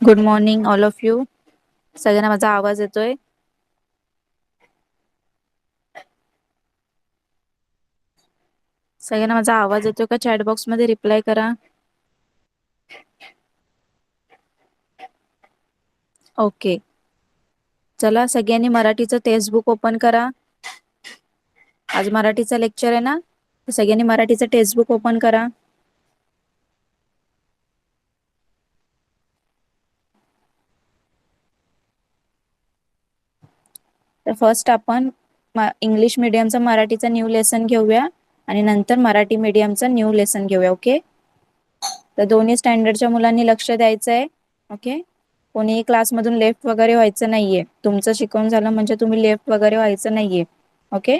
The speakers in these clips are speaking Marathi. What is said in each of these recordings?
Good morning all of you. सगळ्यांना माझा आवाज येतोय? सगळ्यांना माझा आवाज येतोय का? चॅटबॉक्स मध्ये रिप्लाय करा. ओके. चला सगळ्यांनी मराठीचं टेक्स्टबुक ओपन करा. आज मराठीचा लेक्चर आहे ना, तर सगळ्यांनी मराठीचं टेक्स्टबुक ओपन करा. तर फर्स्ट आपण इंग्लिश मिडियमचा मराठीचा न्यू लेसन घेऊया आणि नंतर मराठी मीडियमचा न्यू लेसन घेऊया. ओके. तर दोन्ही स्टँडर्डच्या मुलांनी लक्ष द्यायचंय. ओके. कोणीही क्लासमधून लेफ्ट वगैरे व्हायचं नाहीये. तुमचं शिकवून झालं म्हणजे तुम्ही लेफ्ट वगैरे व्हायचं नाहीये. ओके.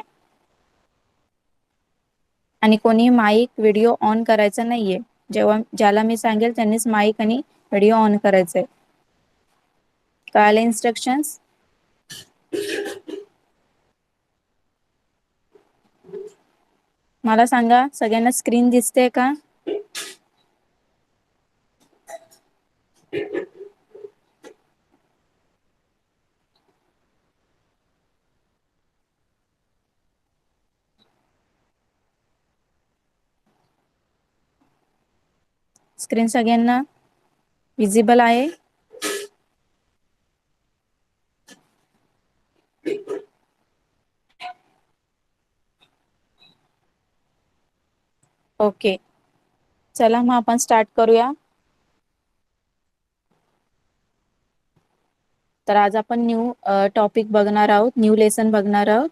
आणि कोणी माईक व्हिडिओ ऑन करायचा नाहीये. जेव्हा ज्याला मी सांगेल त्यांनीच माईक आणि व्हिडिओ ऑन करायचंय. कळाले इन्स्ट्रक्शन्स? मला सांगा सगळ्यांना स्क्रीन दिसते का? स्क्रीन सगळ्यांना विजिबल आहे? ओके. चला मग आपण स्टार्ट करूया. तर आज आपण न्यू टॉपिक बघणार आहोत, न्यू लेसन बघणार आहोत.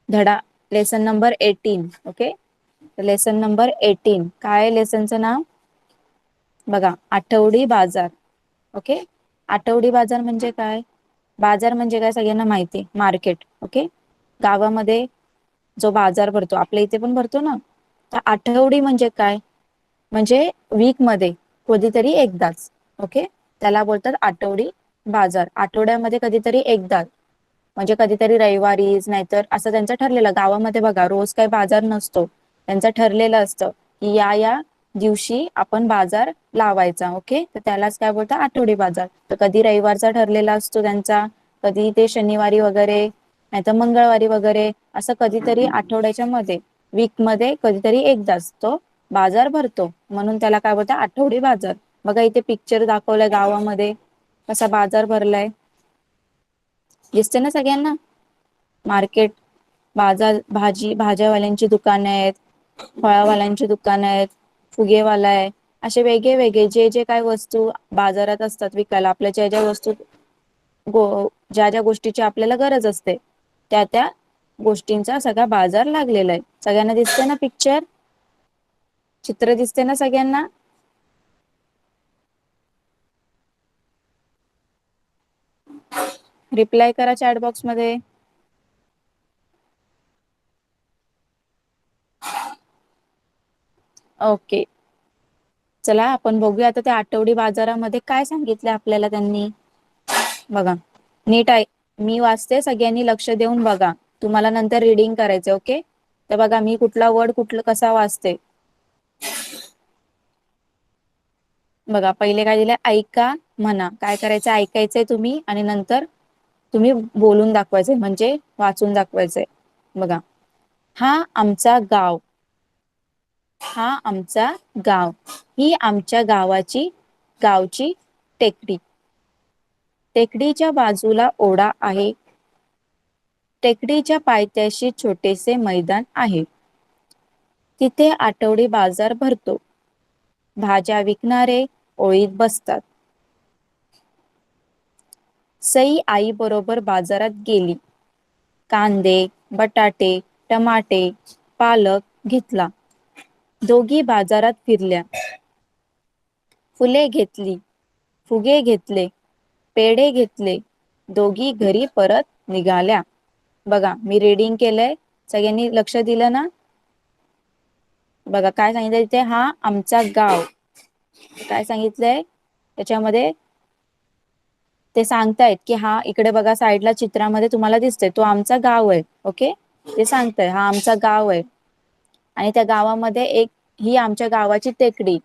धडा lesson number 18. Okay. Lesson number 18 काय आहे लेसनचं नाव? बघा, आठवडी बाजार. ओके. आठवडी बाजार म्हणजे काय? बाजार म्हणजे काय सगळ्यांना माहिती, मार्केट. ओके. गावामध्ये जो बाजार भरतो, आपल्या इथे पण भरतो ना. तर आठवडी म्हणजे काय? म्हणजे वीक मध्ये कधीतरी एकदाच. ओके. त्याला बोलतात आठवडी बाजार. आठवड्यामध्ये कधीतरी एकदाच, म्हणजे कधीतरी रविवारीच, नाहीतर असं त्यांचं ठरलेलं. गावामध्ये बघा रोज काही बाजार नसतो, त्यांचं ठरलेलं असतं की या या दिवशी आपण बाजार लावायचा. ओके. तर त्यालाच काय बोलतात? आठवडी बाजार. तर कधी रविवारचा ठरलेला असतो त्यांचा, कधी ते शनिवारी वगैरे, नाहीतर मंगळवारी वगैरे, असं कधीतरी आठवड्याच्या मध्ये, वीक मध्ये कधीतरी एकदाच तो बाजार भरतो. म्हणून त्याला काय बोलतात? आठवडी बाजार. बघा इथे पिक्चर दाखवलाय गावामध्ये कसा बाजार भरलाय, दिसते ना सगळ्यांना? मार्केट, बाजार, भाज्यावाल्यांची दुकानं आहेत, फळावाल्यांची दुकानं आहेत, फुगेवाला आहे, असे वेगळे वेगळे जे जे काय वस्तू बाजारात असतात विकायला, आपल्या ज्या ज्या वस्तू ज्या ज्या गोष्टीची आपल्याला गरज असते, त्या त्या गोष्टींचा सगळा बाजार लागलेला आहे. सगळ्यांना दिसते ना पिक्चर? चित्र दिसते ना सगळ्यांना? रिप्लाय करा चॅट बॉक्स मध्ये. ओके. चला आपण बघूया आता त्या आठवडी बाजारामध्ये काय सांगितलं आपल्याला त्यांनी. बघा नीट आहे, मी वाचते, सगळ्यांनी लक्ष देऊन बघा. तुम्हाला नंतर रीडिंग करायचे. ओके. तर बघा मी कुठला वर्ड कुठलं कसा वाचते. बघा पहिले काय दिलंय? ऐका म्हणा. काय करायचं? ऐकायचंय तुम्ही आणि नंतर तुम्ही बोलून दाखवायचंय, म्हणजे वाचून दाखवायचंय. बघा, हा आमचा गाव, हा आमचा गाव, ही आमच्या गावची टेकडी, टेकडीच्या बाजूला ओढा आहे, टेकडीच्या पायथ्याशी छोटेसे मैदान आहे, तिथे आठवडी बाजार भरतो, भाज्या विकणारे ओळीत बसतात. सई आई बरोबर बाजारात गेली, कांदे, बटाटे, टमाटे, पालक घेतला. दोघी बाजारात फिरल्या, फुले घेतली, फुगे घेतले, पेढे घेतले, दोघी घरी परत निघाल्या. बघा मी रीडिंग केलंय, सगळ्यांनी लक्ष दिलं ना? बघा काय सांगितलं इथे? हा आमचा गाव. काय सांगितलंय त्याच्यामध्ये? ते सांगतायत की हा इकडे बघा साईडला चित्रामध्ये तुम्हाला दिसतंय, तो आमचा गाव आहे. ओके. ते सांगताय हा आमचा गाव आहे आणि त्या गावामध्ये एक, ही आमच्या गावाची टेकडी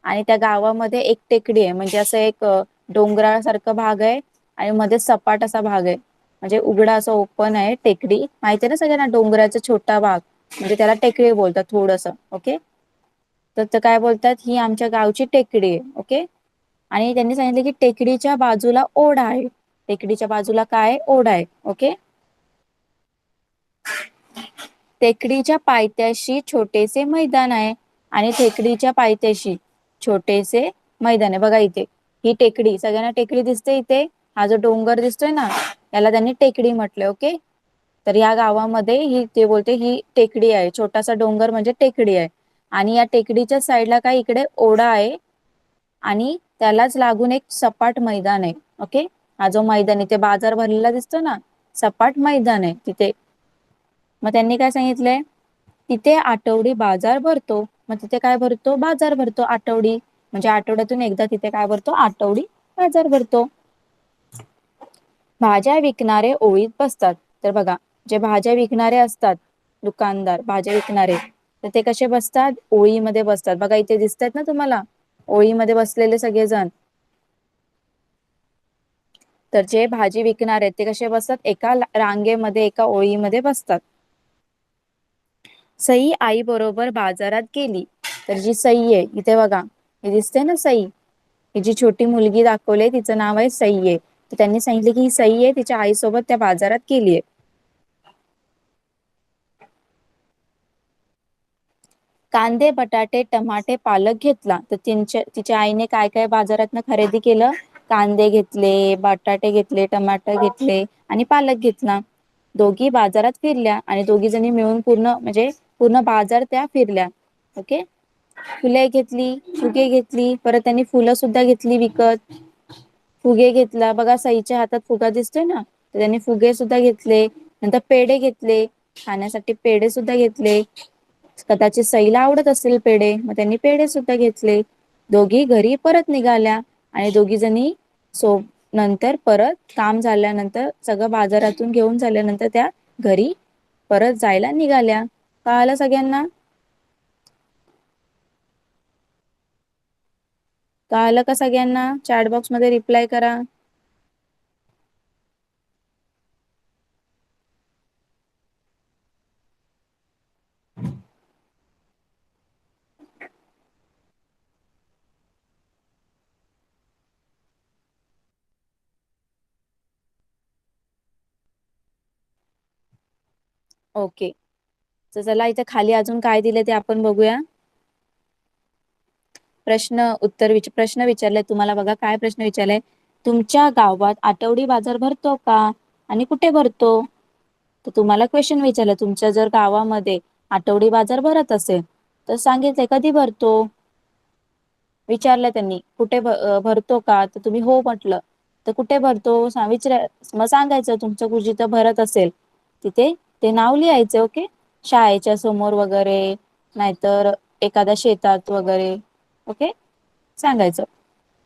आणि त्या गावामध्ये एक टेकडी आहे, म्हणजे असं एक डोंगरासारखं भाग आहे आणि मध्ये सपाट असा भाग आहे, म्हणजे उघडा असं ओपन आहे टेकडी. माहितीये ना सगळ्यांना डोंगराचा छोटा भाग म्हणजे त्याला टेकडी बोलतात थोडस. ओके, तर काय बोलतात, ही आमच्या गावची टेकडी आहे. ओके, आणि त्यांनी सांगितलं की टेकडीच्या बाजूला ओढा आहे. टेकडीच्या बाजूला काय ओढा आहे. ओके, टेकडीच्या पायथ्याशी छोटेसे मैदान आहे. आणि टेकडीच्या पायथ्याशी छोटेसे मैदान आहे. बघा इथे ही टेकडी, सगळ्यांना टेकडी दिसते इथे. हा जो डोंगर दिसतोय ना, याला त्यांनी टेकडी म्हटलंय. ओके, तर या गावामध्ये ही ते बोलते ही टेकडी आहे, छोटासा डोंगर म्हणजे टेकडी आहे. आणि या टेकडीच्या साईडला काय इकडे ओढा आहे आणि त्यालाच लागून एक सपाट मैदान आहे. ओके, हा जो मैदान इथे बाजार भरलेला दिसतो ना, सपाट मैदान आहे तिथे. मग त्यांनी काय सांगितलंय, तिथे आठवडी बाजार भरतो. मग तिथे काय भरतो, बाजार भरतो आठवडी, म्हणजे आठवड्यातून एकदा तिथे काय भरतो, आठवडी बाजार भरतो. भाज्या विकणारे ओळीत बसतात. तर बघा, जे भाज्या विकणारे असतात, दुकानदार भाज्या विकणारे, तर ते कसे बसतात, ओळीमध्ये बसतात. बघा इथे दिसतात ना तुम्हाला, ओळीमध्ये बसलेले सगळेजण. तर जे भाजी विकणार आहेत ते कसे बसतात, एका रांगेमध्ये, एका ओळीमध्ये बसतात. सई आई बरोबर बाजारात गेली. तर जी सई आहे इथे बघा, हे दिसते ना सई, ही जी छोटी मुलगी दाखवली तिचं नाव आहे सई आहे. तर त्यांनी सांगितले की ही सई आहे, तिच्या आईसोबत त्या बाजारात गेलीये. कांदे, बटाटे, टमाटे, पालक घेतला. तर तिच्या आईने काय काय बाजारातनं खरेदी केलं, कांदे घेतले, बटाटे घेतले, टमाटे घेतले आणि पालक घेतला. दोघी बाजारात फिरल्या आणि दोघी जणी मिळून पूर्ण बाजार त्या फिरल्या. ओके, फुले घेतली, फुगे घेतली, परत त्यांनी फुलं सुद्धा घेतली विकत. फुगे घेतला, बघा सईच्या हातात फुगा दिसतोय ना, तर त्यांनी फुगे सुद्धा घेतले. नंतर पेढे घेतले, खाण्यासाठी पेढे सुद्धा घेतले. कदाचित सईला आवडत असतील पेढे, मग त्यांनी पेढे सुद्धा घेतले. दोघी घरी परत निघाल्या आणि दोघी जणी सो नंतर परत काम झाल्यानंतर सगळं बाजारातून घेऊन झाल्यानंतर त्या घरी परत जायला निघाल्या. कळालं सगळ्यांना? कळालं का सगळ्यांना? चॅट बॉक्स मध्ये रिप्लाय करा. ओके, तर चला इथे खाली अजून काय दिले ते आपण बघूया. प्रश्न विचारलाय तुम्हाला. बघा काय प्रश्न विचारलाय, तुमच्या गावात आठवडी बाजार भरतो का आणि कुठे भरतो? तर तुम्हाला क्वेश्चन विचारलं, तुमच्या जर गावामध्ये आठवडी बाजार भरत असेल तर सांगितलंय कधी भरतो, विचारलं त्यांनी कुठे भरतो का, तर तुम्ही हो म्हटलं. तर कुठे भरतो मग सांगायचं तुमचं जिथं भरत असेल तिथे ते नाव लिहायचं. ओके, शाळेच्या समोर वगैरे, नाहीतर एखाद्या शेतात वगैरे. ओके, सांगायचं.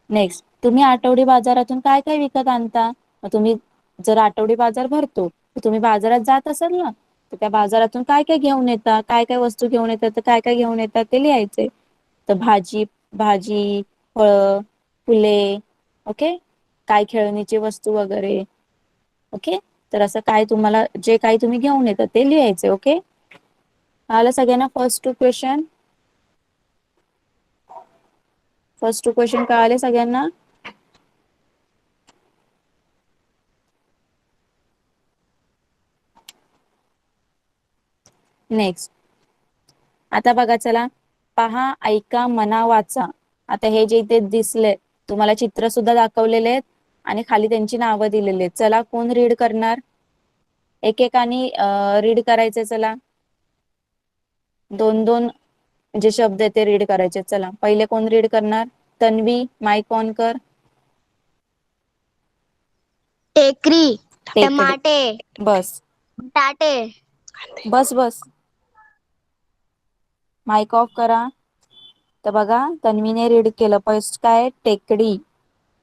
नेक्स्ट, तुम्ही आठवडी बाजारातून काय काय विकत आणता? मग तुम्ही जर आठवडी बाजार भरतो तर तुम्ही बाजारात जात असाल ना, तर त्या बाजारातून काय काय घेऊन येतात, काय काय वस्तू घेऊन येतात, तर काय काय घेऊन येतात ते लिहायचे. तर भाजी, फळं, फुले, ओके, काय खेळणीची वस्तू वगैरे. ओके, तर असं काय तुम्हाला जे काही तुम्ही घेऊन येतात ते लिहायचे. ओके, आलं सगळ्यांना फर्स्ट टू क्वेश्चन कळाले सगळ्यांना? नेक्स्ट, आता बघा, चला पहा, ऐका, मना, वाचा. आता हे जे इथे दिसले तुम्हाला चित्र सुद्धा दाखवलेले आहेत आणि खाली त्यांची नावं दिलेली आहेत. चला कोण रीड करणार? एकेकानी रीड करायचे. चला, दोन दोन जे शब्द आहेत ते रीड करायचे. चला, पहिले कोण रीड करणार? तन्वी, माईक ऑन कर. टेकरी, टेकडी. टमाटे, बस बटाटे, बस बस, माईक ऑफ करा. तर बघा, तन्वीने रीड केलं. फर्स्ट काय? टेकडी,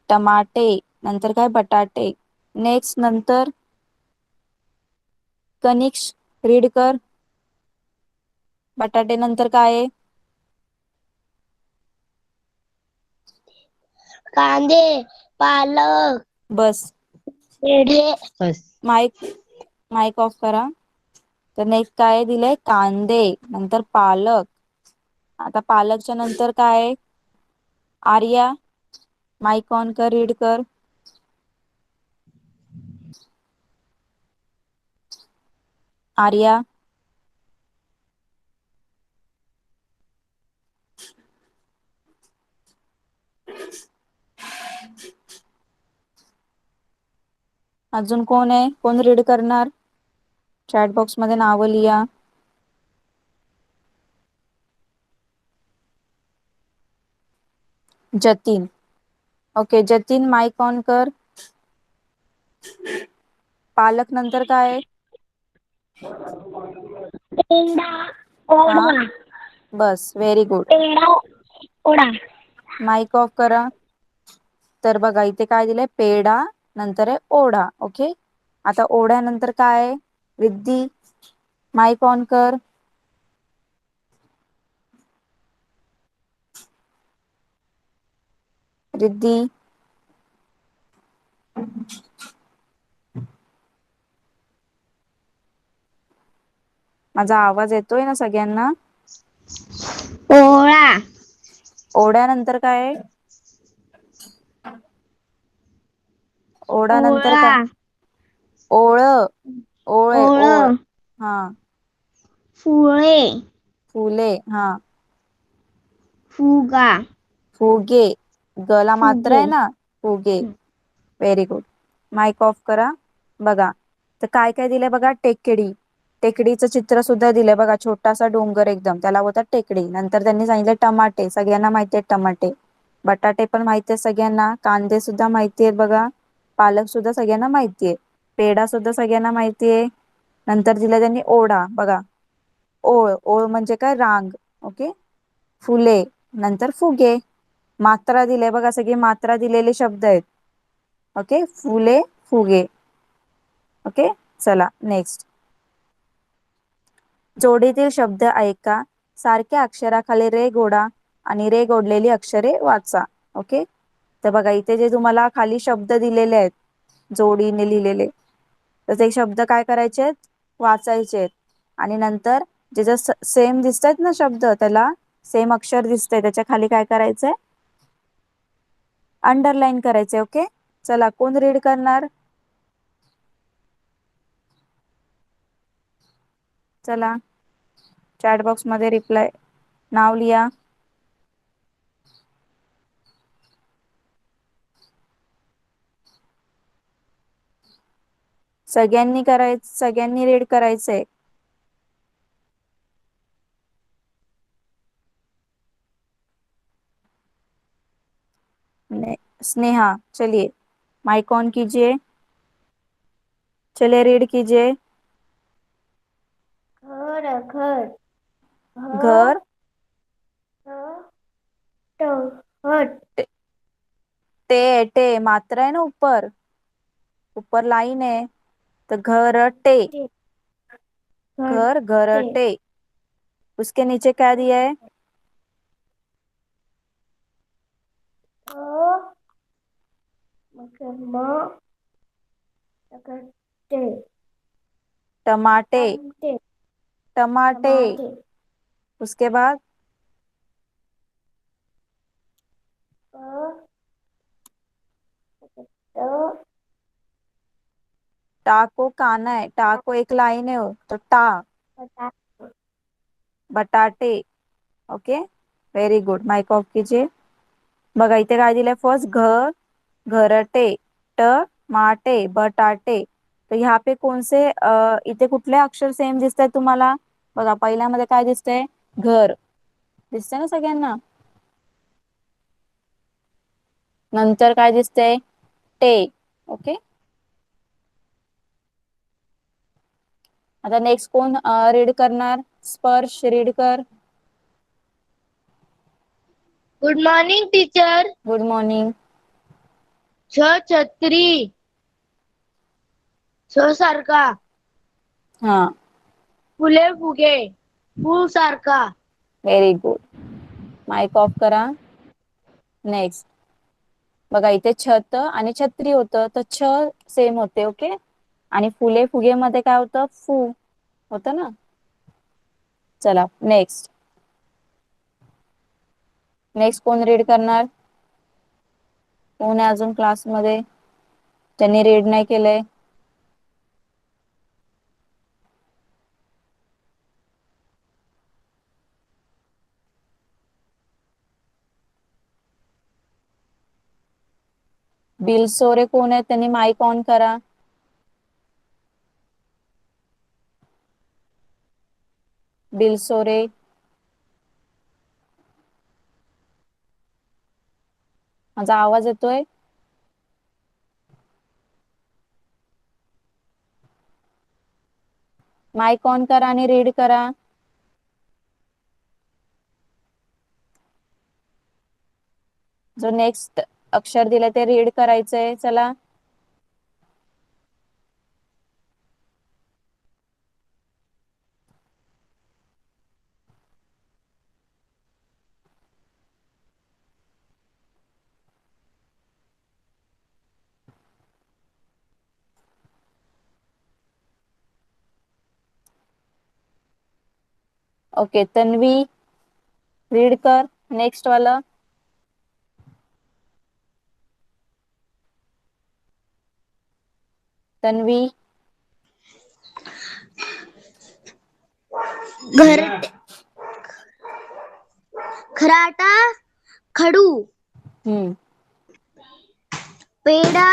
टमाटे, नंतर काय? बटाटे. नेक्स्ट नंतर कनिक्स रीड कर. बटाटे नंतर काय आहे? कांदे, पालक, बस. पेढे. बस. माईक माईक ऑफ करा. तर नेक्स्ट काय दिलंय, कांदे, नंतर पालक. आता पालकच्या नंतर काय, आर्या माईक ऑन कर, रीड कर. आर्या. अजून कोण आहे, कोण रीड करणार? चॅट बॉक्स मध्ये नाव लिहा. Jatin. Okay Jatin, mike on कर. पालक नंतर काय? पेंडा, हा ओढा. बस, व्हेरी गुड. पेंडा, ओढा. माईक ऑफ करा. तर बघा इथे काय दिलंय, पेढा, नंतर आहे ओढा. ओके. आता ओढ्यानंतर काय आहे, रिद्धी माईक ऑन कर. रिद्धी. माझा आवाज येतोय ना सगळ्यांना? पोळा. ओढ्यानंतर काय आहे? ओढा नंतर पोळा. काय? ओळ. ओळ ओळ. ओळ. हा. फुले. फुले. हा. फुगा. फुगे. ग ला मात्रा फुगे. आहे ना, फुगे. Very good. माईक ऑफ करा. बघा तर काय काय दिलंय बघा, टेकडी. टेकडीचं चित्र सुद्धा दिलंय बघा, छोटासा डोंगर एकदम, त्याला बोलतात टेकडी. नंतर त्यांनी सांगितले टमाटे, सगळ्यांना माहिती आहेत टमाटे. बटाटे पण माहिती आहेत सगळ्यांना, कांदे सुद्धा माहिती आहेत बघा, पालक सुद्धा सगळ्यांना माहितीये, पेढा सुद्धा सगळ्यांना माहितीये. नंतर दिला त्यांनी ओढा बघा, ओळ. ओळ म्हणजे काय, रांग. ओके. फुले, नंतर फुगे. मात्रा दिले बघा, सगळे मात्रा दिलेले शब्द आहेत. ओके. फुले, फुगे. ओके. चला नेक्स्ट. जोडीतील शब्द ऐका, सारख्या अक्षराखाली रेघ ओढा आणि रेघ ओढलेली अक्षरे वाचा. ओके. तर बघा इथे जे तुम्हाला खाली शब्द दिलेले आहेत, जोडीने लिहिलेले, तर ते शब्द काय करायचे आहेत, वाचायचे आहेत. आणि नंतर जे जे सेम दिसतायत ना शब्द, त्याला सेम अक्षर दिसतंय त्याच्या खाली काय करायचंय, अंडरलाईन करायचे. ओके. चला कोण रीड करणार? चला चॅट बॉक्स मध्ये रिप्लाय, नाव लिहा. सगळ्यांनी करायचं, सगळ्यांनी रीड करायचंय. स्नेहा, चलिए माइक ऑन कीजिए, चलिए रीड कीजिए. घर. घर. घर. हट. टे, टे मात्रा है ना ऊपर, ऊपर लाइन है, तो घरटे. घर घरटे. उसके नीचे क्या दिया है, टमाटे. टमाटे. उसके बाद टा को काना है, टा को एक लाइन है वो, तो टा. बटाटे. Okay. Very good. Mike off कीजिए. बघा इथे काय दिलंय, फर्स्ट घरटे, ट माटे, बटाटे. तर यहाँ पे कौन से इथे कुठले अक्षर सेम दिसत आहेत तुम्हाला? बघा पहिल्यामध्ये काय दिसतंय, घर दिसतंय ना सगळ्यांना. नंतर काय दिसतंय, टे. ओके. आता नेक्स्ट कोण रीड करणार? स्पर्श, रीड कर. Good morning teacher. Good morning. छत्री. सारखा. हा. फुले फुगे. फूल सारखा. Very good. माइक ऑफ करा. नेक्स्ट. बघा इथे छत आणि छत्री होतं, तर छ सेम होते. ओके, आणि फुले फुगेमध्ये काय होतं, फू होतं ना. चला नेक्स्ट. नेक्स्ट कोण रीड करणार? कोण आहे अजून क्लासमध्ये ज्यांनी रीड नाही केलंय? बिलसोरे कोण आहे? त्यांनी माईक ऑन करा. बिलसोरे, माझा आवाज येतोय? माईक ऑन करा आणि रीड करा. जो नेक्स्ट अक्षर दिलंय ते रीड करायचंय. चला. ओके तन्वी, रीड कर नेक्स्ट वाला. तन्वी. खराटा खडू. हम्म, पेडा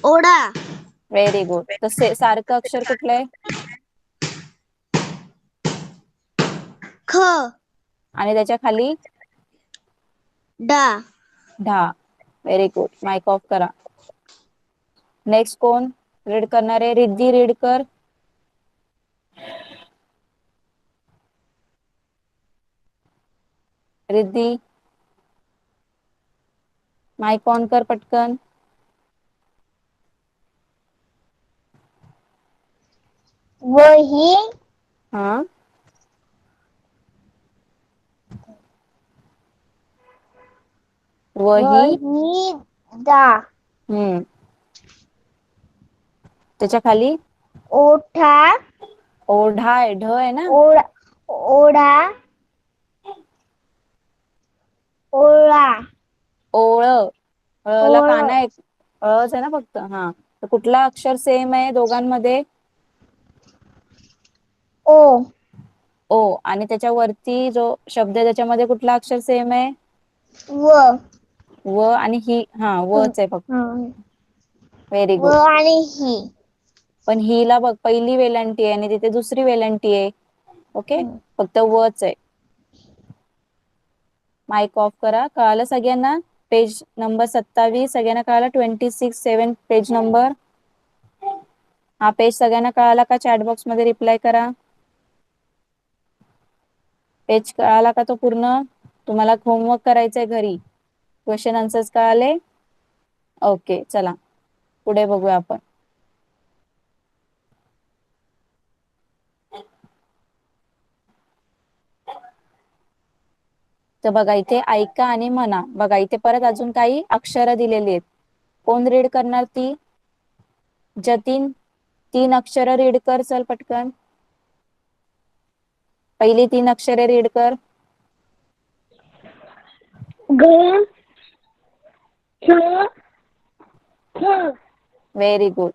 ओढा. Very good. तसे सारखं अक्षर कुठलं आहे? ख आणि त्याच्या खाली डा. ढा. Very good. माइक ऑफ करा. नेक्स्ट कोण रीड करणार आहे? रिद्धी, रीड कर. रिद्धी, माइक ऑन कर पटकन. वही हा, वही. वही दा. हम्म, त्याच्या खाली ओठा ओढा आहे, ढ आहे ना. ओढा ओढा ओळा. ओळ. ला ओळ काना आहे, ळच आहे ना फक्त. हा, तर कुठला अक्षर सेम आहे दोघांमध्ये? ओ. ओ. आणि त्याच्या वरती जो शब्द आहे त्याच्यामध्ये कुठला अक्षर सेम आहे? व. व आणि ही. हा, वच आहे फक्त. हा. व्हेरी व गुड. आणि ही. पण ही ला बघ, पहिली वेलांटी आहे आणि तिथे दुसरी वेलांटी आहे. ओके, फक्त वच आहे. माइक ऑफ करा. कळालं सगळ्यांना? पेज नंबर 27 सगळ्यांना कळालं? 26-7 पेज नंबर. हा पेज सगळ्यांना कळाला का? चॅट बॉक्स मध्ये रिप्लाय करा. पेज कळाला का तो पूर्ण? तुम्हाला होमवर्क करायचंय घरी. क्वेश्चन आन्सर्स कळाले? ओके, चला पुढे बघूया आपण. तर बघा इथे ऐका आणि म्हणा. बघा इथे परत अजून काही अक्षरं दिलेली आहेत. कोण रीड करणार ती? जतीन, 3 अक्षरं रीड कर. चल पटकन. पहिली 3 अक्षरे रीड कर. घ छ ख. Very good.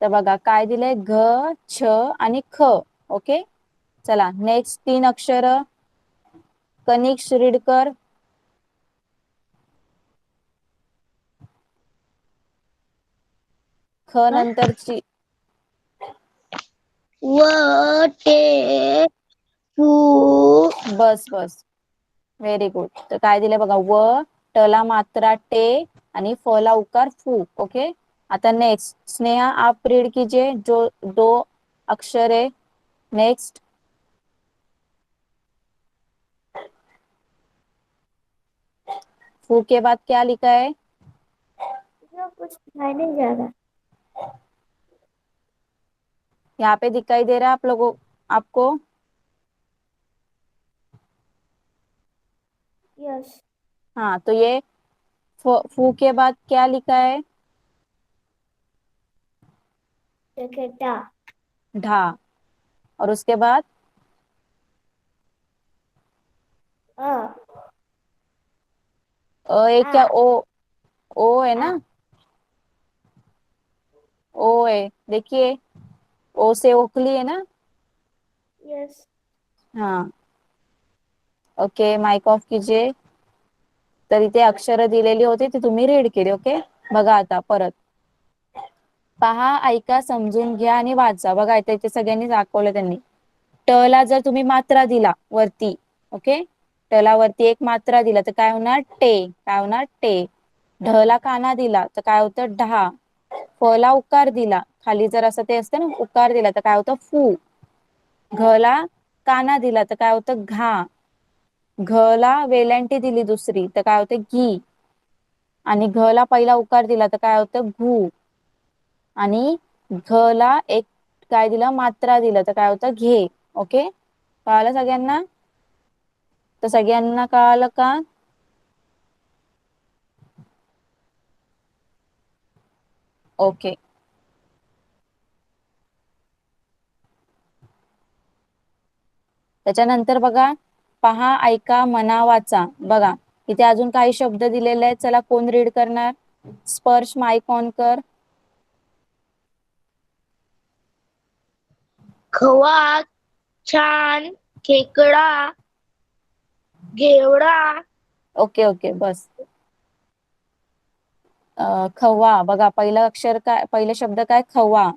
तर बघा काय दिलंय? घ, छ आणि ख. ओके, चला नेक्स्ट 3 अक्षरं. कनिक्स, रीड कर. ख नंतरची. व टे फू. बस बस, व्हेरी गुड. तर काय दिलंय बघा? व, ट ला मात्रा टे आणि फ ला उकार फू. ओके, आता नेक्स्ट स्नेहा आप रीड कीजिए जो 2 अक्षर है. नेक्स्ट. फू के बाद क्या लिखा है? कुछ दिखाई नहीं जा रहा. यहाँ पे दिखाई दे रहा है आप लोगों आपको? यस. हाँ, तो ये फू के बाद क्या लिखा है? टकेटा ढा। और उसके बाद अ ये क्या? आ ओ है आ ना? ओ है, देखिए, ओ से ओखली है ना? यस हाँ, ओके, माइक ऑफ कीजिए. तर इथे अक्षरं दिलेली होती ती तुम्ही रीड केली. ओके, बघा आता परत. पहा, ऐका, समजून घ्या आणि वाचा. बघा इथे इथे सगळ्यांनी दाखवलं त्यांनी. ट ला जर तुम्ही मात्रा दिला वरती, ओके, ट ला वरती एक मात्रा दिला तर काय होणार? टे. काय होणार? टे. ढ ला काना दिला तर काय होतं? ढा. फ ला उकार दिला, खाली जर असं ते असतं ना, उकार दिला तर काय होतं? फू. घ ला काना दिला तर काय होतं? घा. घ ला वेलांटी दिली दुसरी तर काय होते? घी. आणि घ ला पहिला उकार दिला तर काय होतं? घू. आणि घ ला एक काय दिलं? मात्रा दिलं तर काय होतं? घे. ओके, कळालं सगळ्यांना? तर सगळ्यांना कळालं का? ओके. त्याच्यानंतर बघा, पहा, ऐका, म्हणा, वाचा. बघा इथे अजून काही शब्द दिलेले आहेत. चला, कोण रीड करणार? स्पर्श, माईक ऑन कर. खवा छान खेकडा घेवडा ओके ओके, बस. खवा. बघा पहिलं अक्षर काय? पहिलं शब्द काय? खवा.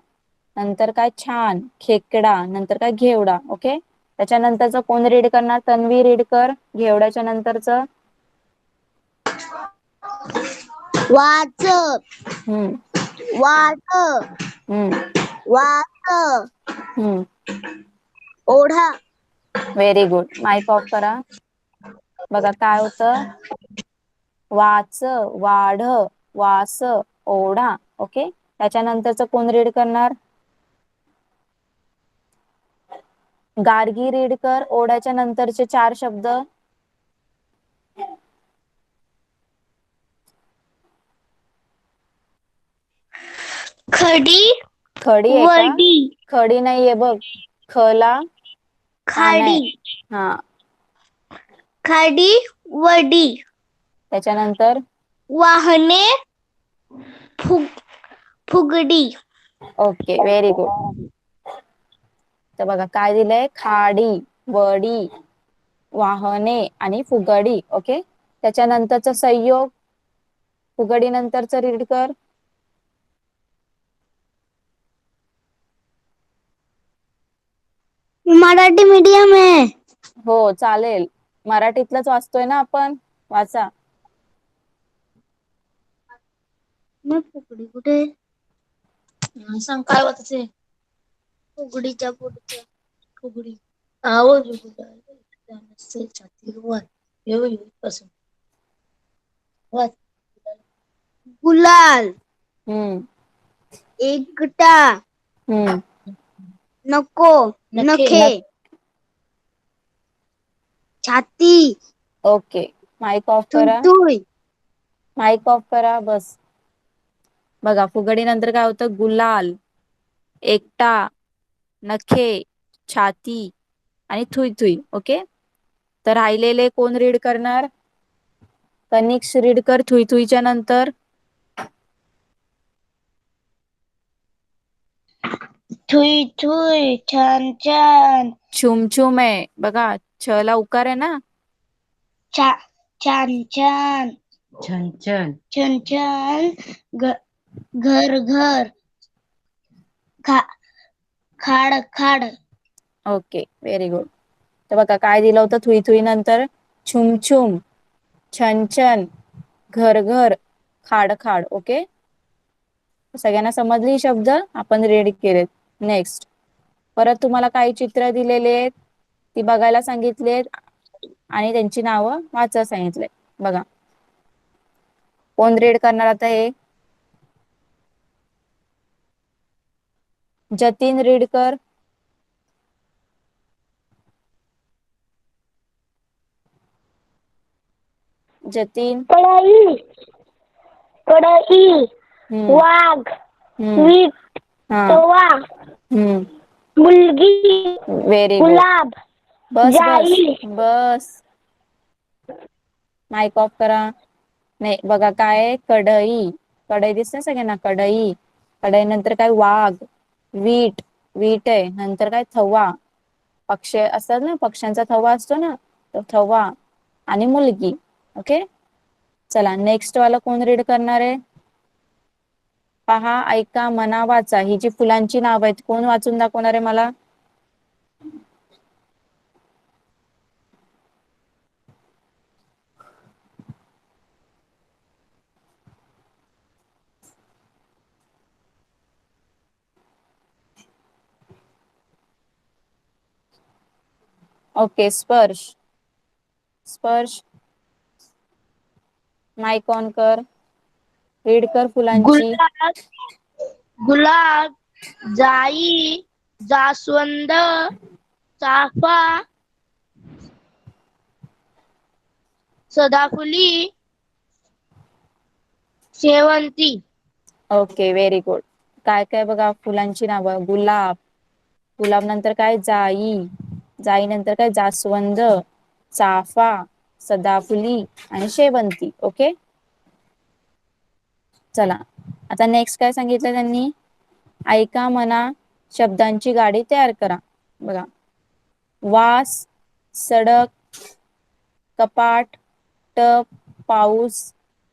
नंतर काय? छान. खेकडा. नंतर काय? घेवडा. ओके, त्याच्यानंतरच कोण रीड करणार? तन्वी रीड कर घेवड्याच्या नंतरच. वाच हम्म. वाट हम्म. वाट हम्म. ओढा व्हेरी गुड. माईक ऑफ करा. बघा काय होतं? वाच, वाढ, वास, ओढा. ओके, त्याच्यानंतरच कोण रीड करणार? गार्गी रीड कर ओढ्याच्या नंतरचे 4 शब्द. खडी खडी आहे का? वडी खडी नाहीये बघ. खला काना आहे. खाडी हा, खाडी वडी त्याच्यानंतर वाहने फुग फुगडी ओके, व्हेरी गुड. तर बघा काय दिलंय? खाडी, वडी, वाहने आणि फुगडी. ओके, त्याच्यानंतरच संयोग. फुगडी नंतरच रीड कर. मराठी मीडियम आहे. हो चालेल, मराठीतलंच वाचतोय ना आपण. वाचा. मग फुगडी कुठे? सांग काय वाचायचंय? फुगडीच्या पुढचं फुगडी आवाज नसेल छातीवर पासून वाच गुलाल हम्म. एकटा हम्म. नको नखे नक छाती ओके, माईक ऑफ करा. तुळतुळ माईक ऑफ करा, बस. बघा फुगडी नंतर काय होतं? गुलाल, एकटा, नखे, छाती आणि थुई थुई. ओके, तर राहिलेले कोण रीड करणार? कनिक्स रीड कर थुई थुईच्या नंतर. थुई थुई छान छान छुम छुम आहे बघा. छ ला उकार आहे ना? छान छान छान छान छान छान घर घर खाड खाड ओके, व्हेरी गुड. तर बघा काय दिलं होतं? थुई थुई नंतर छुम छुम, छन छन, घर घर, खाड खाड. ओके, सगळ्यांना समजली ही शब्द आपण रेडी केलेत. नेक्स्ट, परत तुम्हाला काही चित्र दिलेले आहेत, ती बघायला सांगितलेत आणि त्यांची नावं वाचायला सांगितले. बघा कोण रीड करणार आता? हे जतीन रीड कर. जतीन. पळाई कढई, हम्म वाघ, हम्म वीट, हा तवा, हम्म मुलगी, व्हेरी गुड. गुलाब, बस बस जाई. बस. माईक ऑफ करा. नाही बघा काय कढई. कढई दिसते सगळ्यांना कढई. कढई नंतर काय वाघ, वीट, वीट आहे नंतर काय थवा. पक्षी असतात ना पक्ष्यांचा थवा असतो ना तो थवा आणि मुलगी. ओके चला नेक्स्ट वाला कोण रीड करणार आहे. पहा ऐका मना वाचा ही जी फुलांची नाव आहेत कोण वाचून दाखवणार आहे मला. ओके स्पर्श. स्पर्श माईक ऑन कर. रीड कर फुलांची. गुलाब, गुलाब, जाई, जास्वंद, चाफा, सदाफुली, शेवंती. Okay very good. काय काय बघा फुलांची नावं. गुलाब, गुलाब नंतर काय जाई, जाई नंतर काय जास्वंद, चाफा, सदाफुली आणि शेवंती. ओके चला आता नेक्स्ट काय सांगितलं त्यांनी. ऐका म्हणा शब्दांची गाडी तयार करा. बघा वास, सडक, कपाट, टप, पाऊस,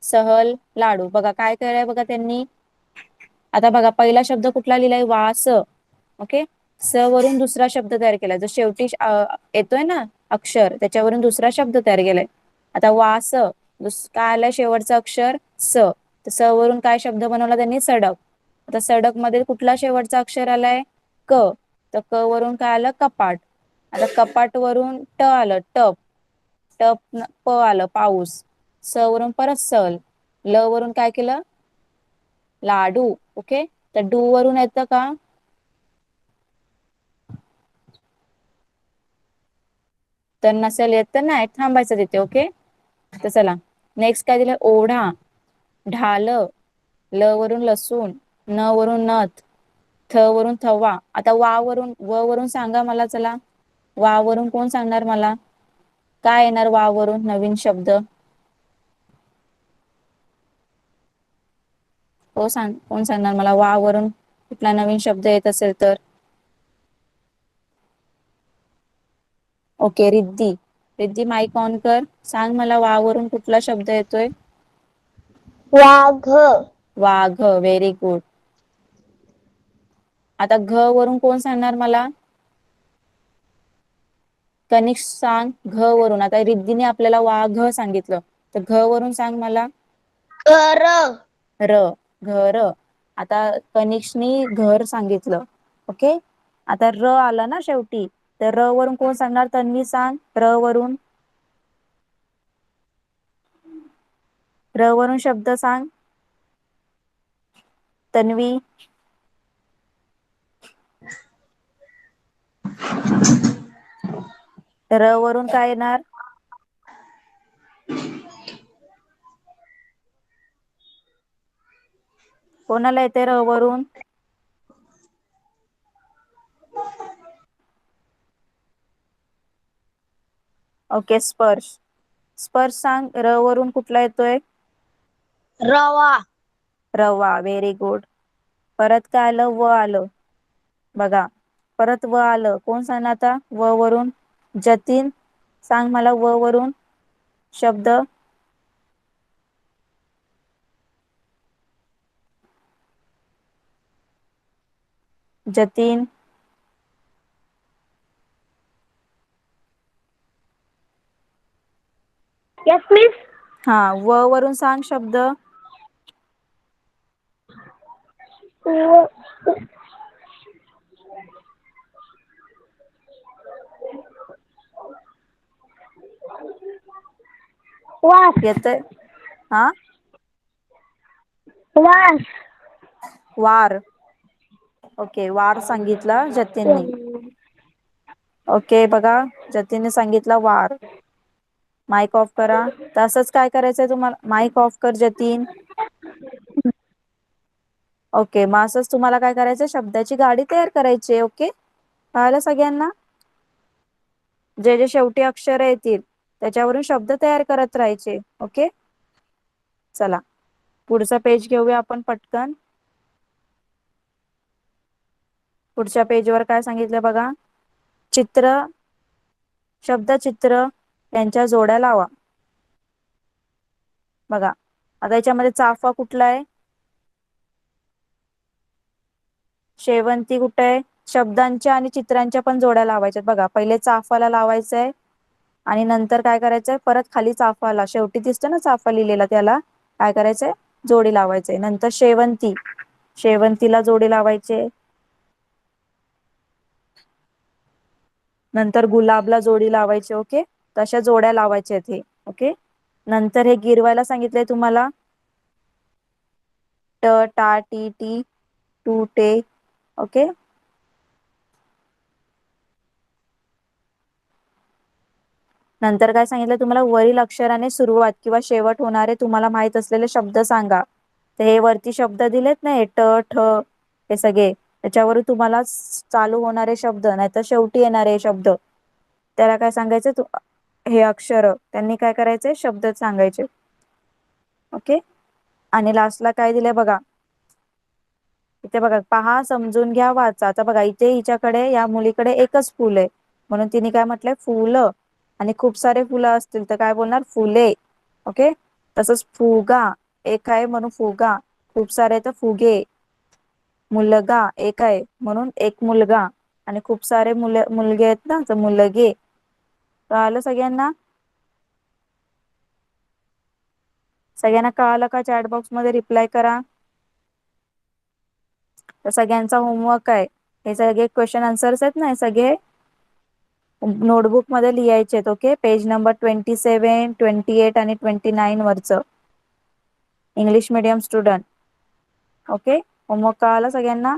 सहल, लाडू. बघा काय केलंय बघा त्यांनी. आता बघा पहिला शब्द कुठला लिहिलाय वास. ओके स वरून दुसरा शब्द तयार केलाय जो शेवटी येतोय ना अक्षर त्याच्यावरून दुसरा शब्द तयार केलाय. आता वास काय आलंय शेवटचं अक्षर स. स वरून काय शब्द बनवला त्यांनी सडक. आता सडक मध्ये कुठला शेवटचा अक्षर आलाय क. तर क वरून काय आलं कपाट. आता कपाट वरून ट आलं टप. टप प आलं पाऊस. स वरून परत सल. ल वरून काय केलं लाडू. ओके तर डू वरून येतं का तर नसेल येत तर नाही थांबायचं तिथे. ओके तर चला नेक्स्ट काय दिलं ओढा, ढाल, ल वरून लसूण, न वरून नथ, थ वरून थवा. आता वा वरून व वरून सांगा मला चला. वा वरून कोण सांगणार मला. काय येणार वावरून नवीन शब्द. हो सांग कोण सांगणार मला वा वरून कुठला नवीन शब्द येत असेल तर. Okay Riddhi. Riddhi mike on कर. सांग मला वावरून कुठला शब्द येतोय. वाघ, वाघ व्हेरी गुड. आता घ वरून कोण सांगणार मला. कनिष्क सांग घ वरून. आता रिद्धीने आपल्याला वाघ सांगितलं तर घ वरून सांग मला. घर, र घर. आता कनिष्कनी घर सांगितलं. ओके आता र आला ना शेवटी तर र वरून कोण सांगणार तन्वी सांग र वरून. र वरून शब्द सांग तन्वी. र वरून काय येणार. कोणाला येते र वरून. ओके स्पर्श. स्पर्श सांग र वरून कुठला येतोय. रवा, रवा व्हेरी गुड. परत काय आलं व आलं. बघा परत व आलं कोण सांग आता व वरून जतीन. सांग मला व वरून शब्द. जतीन. Yes miss. हा व वरून सांग शब्द. वास, येतय हा वास, वार. ओके वार सांगितलं जतीननी. ओके बघा जतीनने सांगितलं वार. माईक ऑफ करा. तसंच काय करायचंय तुम्हाला माईक ऑफ कर जतीन. ओके, मग असंच तुम्हाला काय करायचं, शब्दाची गाडी तयार करायची. ओके, कळालं सगळ्यांना? जे जे शेवटी अक्षर येतील त्याच्यावरून शब्द तयार करत राहायचे. ओके, चला पुढचा पेज घेऊया आपण पटकन. पुढच्या पेजवर काय सांगितलं बघा, चित्र, शब्द, चित्र यांच्या जोड्या लावा. बघा आता याच्यामध्ये चाफा कुठला आहे, शेवंती कुठे आहे. शब्दांच्या आणि चित्रांच्या पण जोड्या लावायच्यात. बघा पहिले चाफाला लावायचंय आणि नंतर काय करायचंय, परत खाली चाफाला, शेवटी दिसतं ना चाफा लिहिलेला, त्याला काय करायचंय, जोडी लावायचंय. नंतर शेवंती, शेवंतीला जोडी लावायचे. नंतर गुलाबला जोडी लावायची. ओके, तशा जोड्या लावायच्या आहेत हे. ओके, नंतर हे गिरवायला सांगितलंय तुम्हाला, ट, टा, टी, टी, टू, टे. ओके, नंतर काय सांगितलं तुम्हाला, वरील अक्षराने सुरुवात किंवा शेवट होणारे तुम्हाला माहित असलेले शब्द सांगा. तर हे वरती शब्द दिलेत ना, हे ट, ठ, हे सगळे त्याच्यावरून तुम्हाला चालू होणारे शब्द, नाहीतर शेवटी येणारे शब्द, त्याला काय सांगायचं, हे अक्षर त्यांनी काय करायचे, शब्द सांगायचे. ओके, आणि लास्टला काय दिलंय बघा, इथे बघा, पहा, समजून घ्या, वाचा. आता बघा इथे हिच्याकडे, या मुलीकडे एकच फुल आहे म्हणून तिने काय म्हटलंय, फुलं. आणि खूप सारे फुलं असतील तर काय बोलणार, फुले. ओके, तसंच फुगा एक आहे म्हणून फुगा, खूप सारे तर फुगे. मुलगा एक आहे म्हणून एक मुलगा, आणि खूप सारे मुलगे आहेत ना तर मुलगे. कळालं सगळ्यांना? सगळ्यांना कळालं का? चॅट बॉक्स मध्ये रिप्लाय करा. तर सगळ्यांचा होमवर्क आहे, हे सगळे क्वेश्चन आन्सर्स आहेत ना, हे सगळे नोटबुक मध्ये लिहायचे आहेत. ओके, पेज नंबर 27, 28 आणि 29 वरचं, English medium student. Okay, homework कळालं सगळ्यांना?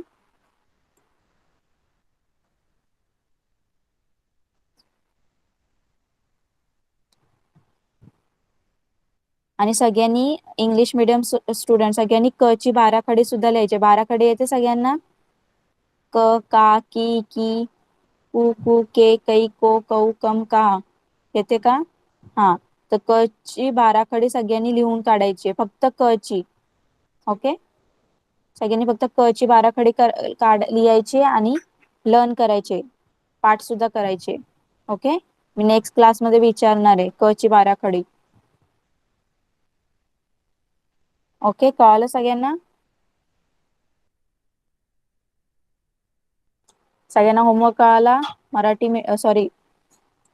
आणि सगळ्यांनी इंग्लिश मीडियम स्टुडंट सगळ्यांनी क ची बाराखडी सुद्धा लिहायची. बाराखडी येते सगळ्यांना, क, का, की, कु, के, कै, को, कौ, कम, का, येते का? हा, तर क ची बाराखडी सगळ्यांनी लिहून काढायची, फक्त क ची. ओके, सगळ्यांनी फक्त क ची बाराखडी लिहायची आणि लर्न करायचे, पाठ सुद्धा करायचे. ओके, मी नेक्स्ट क्लास मध्ये विचारणार आहे क ची बाराखडी. ओके, कळालं सगळ्यांना? सगळ्यांना होमवर्क कळाला? Sorry,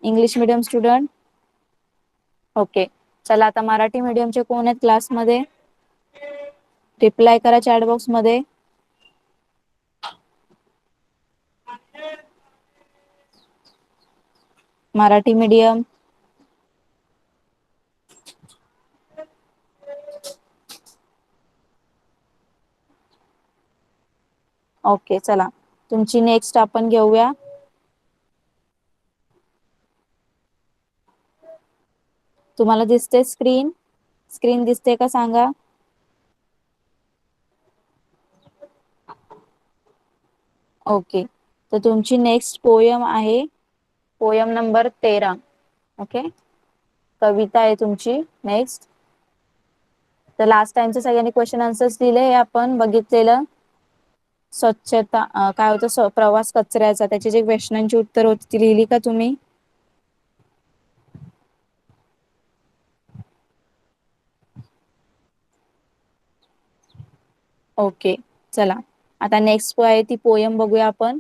English medium student. Okay, चला आता मराठी मीडियमचे कोण आहेत क्लासमध्ये, रिप्लाय करा चॅट बॉक्स मध्ये. मराठी मीडियम, ओके, चला तुमची नेक्स्ट आपण घेऊया. तुम्हाला दिसते स्क्रीन, स्क्रीन दिसते का सांगा? ओके, तर तुमची नेक्स्ट पोयम आहे, पोयम नंबर 13. ओके, कविता आहे तुमची नेक्स्ट. तर लास्ट टाइमचे सगळ्यांनी क्वेश्चन आन्सर्स दिले, हे आपण बघितलेलं. स्वच्छता काय होतं, प्रवास कचऱ्याचा, त्याची जे क्वेश्चनांची उत्तर होती ती लिहिली का तुम्ही? ओके, चला आता नेक्स्ट आहे ती पोयम बघूया आपण.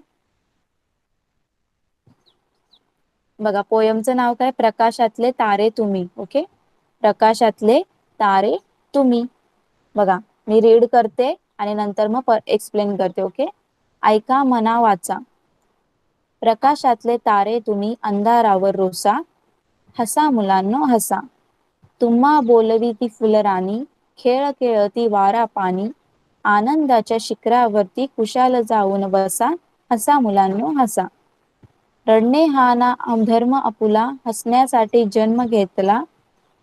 बघा पोयमचं नाव काय, प्रकाशातले तारे तुम्ही. ओके, प्रकाशातले तारे तुम्ही. बघा मी रीड करते आणि नंतर मग एक्सप्लेन करते. ओके, ऐका, मना, वाचा. प्रकाशातले तारे तुम्ही, अंधारावर रोसा, हसा मुलांनो हसा. तुम्हा बोलवी ती फुलराणी, खेळ खेळती वारा पाणी, आनंदाच्या शिखरावरती कुशाल जाऊन बसा, हसा मुलांनो हसा. रडणे हा ना धर्म आपुला, हसण्यासाठी जन्म घेतला,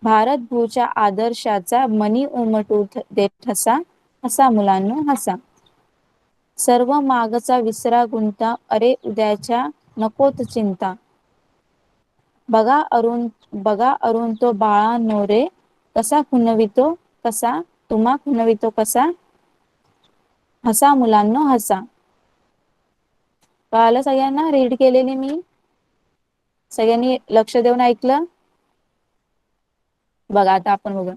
भारतभूच्या आदर्शाचा मनी उमटू देत ठसा, हसा मुलांनो हसा. सर्व मागचा विसरा गुंता, अरे उद्याच्या नकोत चिंता. बघा अरुण तो बाळा नोरे, कसा खुणवितो कसा, तुम्हा खुणवितो कसा, हसा मुलांनो हसा. कळालं सगळ्यांना? रीड केलेली मी. सगळ्यांनी लक्ष देऊन ऐकलं? बघा आता आपण बघू.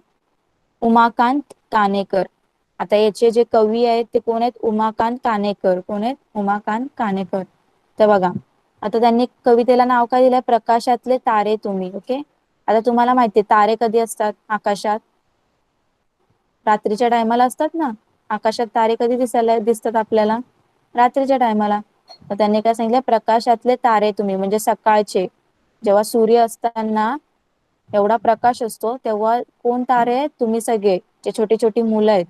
उमाकांत कानेकर. आता याचे जे कवी आहेत ते कोण आहेत? उमाकांत कानेकर. कोण आहेत? उमाकांत कानेकर. तर बघा आता त्यांनी कवितेला नाव काय दिलंय? प्रकाशातले तारे तुम्ही. ओके. आता तुम्हाला माहितीये तारे कधी असतात आकाशात? रात्रीच्या टायमाला असतात ना. आकाशात तारे कधी दिसतात आपल्याला? रात्रीच्या टायमाला. तर त्यांनी काय सांगितलं? प्रकाशातले तारे तुम्ही, म्हणजे सकाळचे जेव्हा सूर्य असताना एवढा प्रकाश असतो तेव्हा कोण तारे आहेत? तुम्ही सगळे जे छोटी छोटी मुलं आहेत,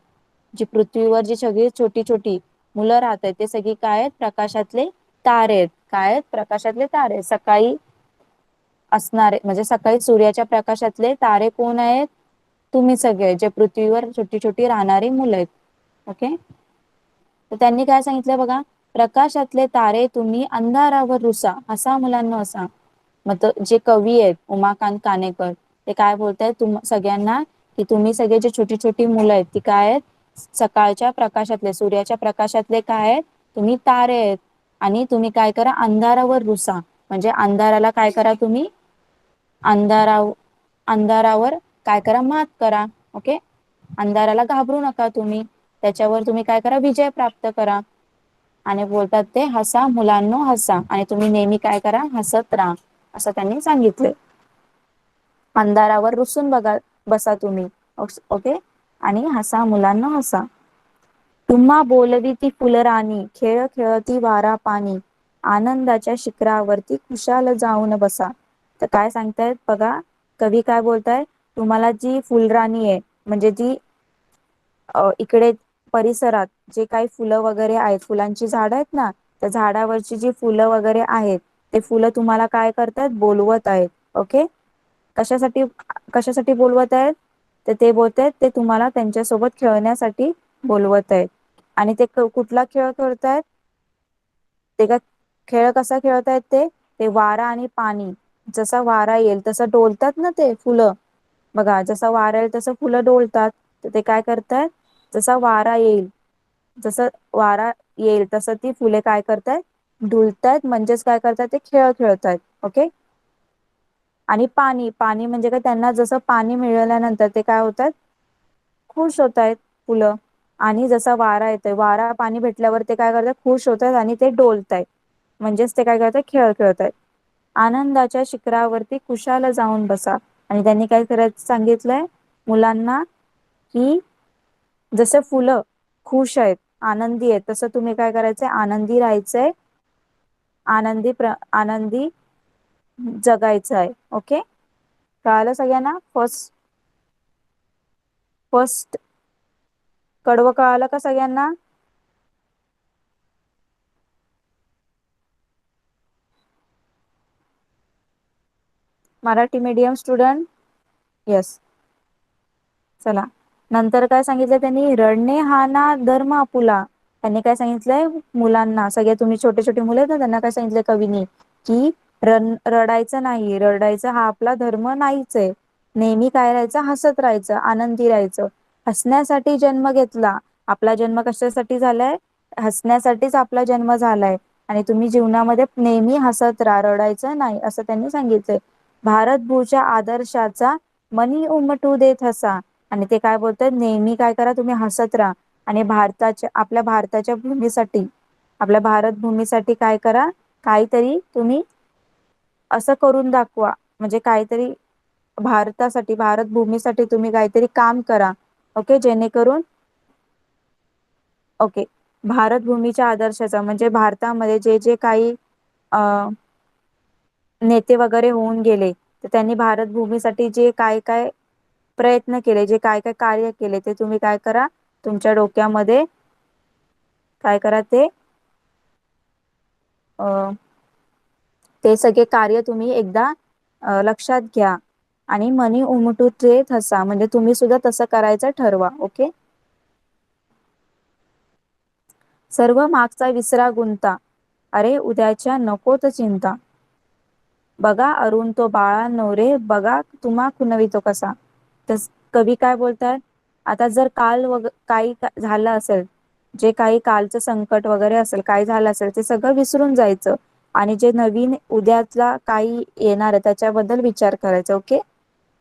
जी पृथ्वीवर जी सगळी छोटी छोटी मुलं राहत आहेत ते सगळी काय आहेत? प्रकाशातले तारे आहेत. काय आहेत? प्रकाशातले तारे. सकाळी असणारे म्हणजे सकाळी सूर्याच्या प्रकाशातले तारे कोण आहेत? तुम्ही सगळे जे पृथ्वीवर छोटी छोटी राहणारी मुलं आहेत. ओके. तर त्यांनी काय सांगितलं बघा, प्रकाशातले तारे तुम्ही अंधारावर रुसा, हसा मुलांना हसा. मग जे कवी आहेत उमाकांत कानेकर ते काय बोलतायत सगळ्यांना, की तुम्ही सगळे जे छोटी छोटी मुलं आहेत ती काय आहेत? सकाळच्या प्रकाशातले सूर्याच्या प्रकाशातले काय आहेत? तुम्ही तारे आहेत. आणि तुम्ही काय करा? अंधारावर रुसा. म्हणजे अंधाराला काय करा तुम्ही? अंधारावर काय करा? मात करा. ओके. अंधाराला घाबरू नका तुम्ही, त्याच्यावर तुम्ही काय करा? विजय प्राप्त करा. आणि बोलतात ते हसा मुलांनो हसा, आणि तुम्ही नेहमी काय करा? हसत राहा, असं त्यांनी सांगितले. अंधारावर रुसून बसा तुम्ही. ओके. आणि हसा मुलांनो हसा. तुम्हा बोलवी ती फुलराणी, खेळ खेळती वारा पाणी, आनंदाच्या शिखरावरती खुशाल जाऊन बसा. तर काय सांगतायत बघा, कवी काय बोलतायत? तुम्हाला जी फुलराणी आहे म्हणजे जी इकडे परिसरात जे काही फुलं वगैरे आहेत, फुलांची झाडं आहेत ना, त्या झाडावरची जी फुलं वगैरे आहेत ते फुलं तुम्हाला काय करतायत? बोलवत आहेत. ओके. कशासाठी कशासाठी बोलवत आहेत? तर ते बोलतायत ते तुम्हाला त्यांच्यासोबत खेळण्यासाठी बोलवत आहेत. आणि ते कुठला खेळ खेळतायत? ते का खेळ कसा खेळतायत? ते वारा आणि पाणी. जसा वारा येईल तसं डोलतात ना ते फुलं. बघा जसा वारा येईल तसं फुलं डोलतात. तर ते काय करतायत? जसा वारा येईल तसं ती फुले काय करतायत? डुलतायत. म्हणजेच काय करतायत? ते खेळ खेळतायत. ओके. आणि पाणी म्हणजे काय? त्यांना जसं पाणी मिळाल्यानंतर ते काय होतात? खुश होत आहेत फुलं. आणि जसा वारा येतोय, वारा पाणी भेटल्यावर ते काय करतात? खुश होत आहेत आणि ते डोलतायत. म्हणजेच ते काय करतात? खेळ खेळतायत. आनंदाच्या शिखरावरती खुशाल जाऊन बसा. आणि त्यांनी काय करायचं सांगितलंय मुलांना, की जसे फुलं खुश आहेत, आनंदी आहेत, तसं तुम्ही काय करायचंय? आनंदी राहायचंय. आनंदी जगायचं आहे. ओके. कळालं सगळ्यांना? फर्स्ट कडवं कळालं का सगळ्यांना? Marathi medium student? येस. चला, नंतर काय सांगितलं त्यांनी? रडणे हा ना धर्म आपुला. त्यांनी काय सांगितलंय मुलांना? सगळे तुम्ही छोटे छोटे मुले आहेत ना, त्यांना काय सांगितलंय कवीनी? की रडायचं नाही, रडायचं हा आपला धर्म नाहीच आहे. नेहमी काय राहायचं? हसत राहायचं, आनंदी राहायचं. हसण्यासाठी जन्म घेतला. आपला जन्म कशासाठी झालाय? हसण्यासाठीच आपला जन्म झालाय. आणि तुम्ही जीवनामध्ये नेहमी हसत राहा, रडायचं नाही, असं त्यांनी सांगितलंय. भारतभूषा आदर्शाचा मनी उमटू देत हसा. आणि ते काय बोलतात? नेहमी काय करा? तुम्ही हसत राहा. आणि आपल्या भारताच्या भूमीसाठी, आपल्या भारत भूमीसाठी काय करा? काहीतरी तुम्ही असं करून दाखवा. म्हणजे काहीतरी भारतासाठी, भारत भूमीसाठी तुम्ही काहीतरी काम करा. ओके. जेणेकरून ओके, भारत भूमीच्या आदर्शाचा म्हणजे भारतामध्ये जे जे काही नेते वगैरे होऊन गेले, तर त्यांनी भारत भूमीसाठी जे काय काय प्रयत्न केले, जे काय काय कार्य केले, ते तुम्ही काय करा? तुमच्या डोक्यामध्ये काय करा? ते सगळे कार्य तुम्ही एकदा लक्षात घ्या. आणि मनी उमटू देत हसा, म्हणजे तुम्ही सुद्धा तसं करायचं ठरवा. ओके. सर्व मागचा विसरा गुंता, अरे उद्याच्या नकोत चिंता. बघा अरुण तो बाळांनो रे, बघा तुम्हा खुणवितो कसा. तर कवी काय बोलतात, आता जर काल काही झालं असेल, जे काही कालचं संकट वगैरे असेल, काय झालं असेल ते सगळं विसरून जायचं आणि जे नवीन उद्यातला काही येणार आहे त्याच्याबद्दल विचार करायचा. ओके.